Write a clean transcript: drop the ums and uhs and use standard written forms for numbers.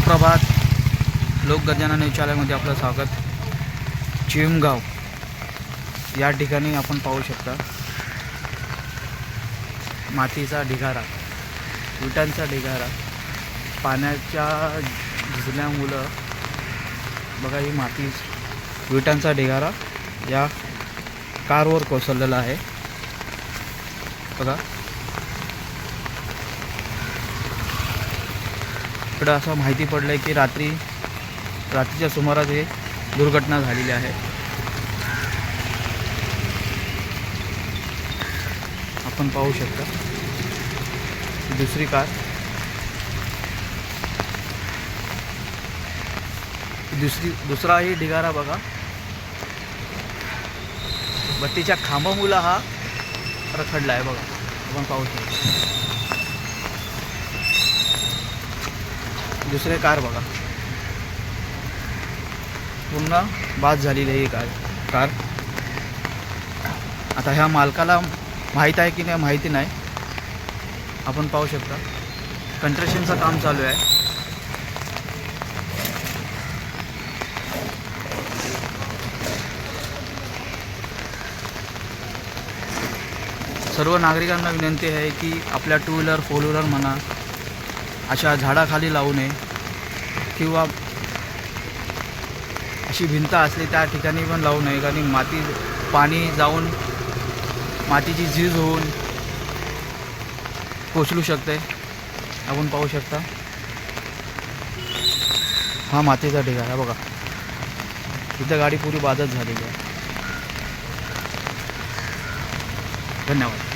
सुप्रभात. लोकगर्जना न्यूज चॅनलमध्ये आपलं स्वागत. चिमगाव या ठिकाणी आपण पाहू शकता मातीचा ढिगारा, विटांचा ढिगारा, पाण्याच्या झिजल्यामुळं बघा ही माती, विटांचा ढिगारा या कारवर कोसळलेला आहे. बघा इकडं असं माहिती पडलं की रात्रीच्या सुमारास हे दुर्घटना झालेली आहे. आपण पाहू शकता दुसरी कार, दुसराही ढिगारा बघा, बत्तीच्या खांबामुळं हा रखडला आहे. बघा आपण पाहू शकतो. दुसरे कार बघा पूर्ण बाद झालेली आहे कार. आता ह्या मालकाला माहीत आहे की नाही माहिती नाही. आपण पाहू शकता कंस्ट्रक्शनचं काम चालू आहे. सर्व नागरिकांना विनंती आहे की आपल्या टू व्हीलर, फोर व्हीलर म्हणा अशा झाडाखाली लावू नये किंवा अशी भिंत असली त्या ठिकाणी पण लावू नये, कारण पाणी जाऊन मातीची झीज होऊन कोसळू शकते. आपण पाहू शकता हा मातीचा ढिगारा बघा, इथं गाडी पुरी बादच झालेली आहे. धन्यवाद.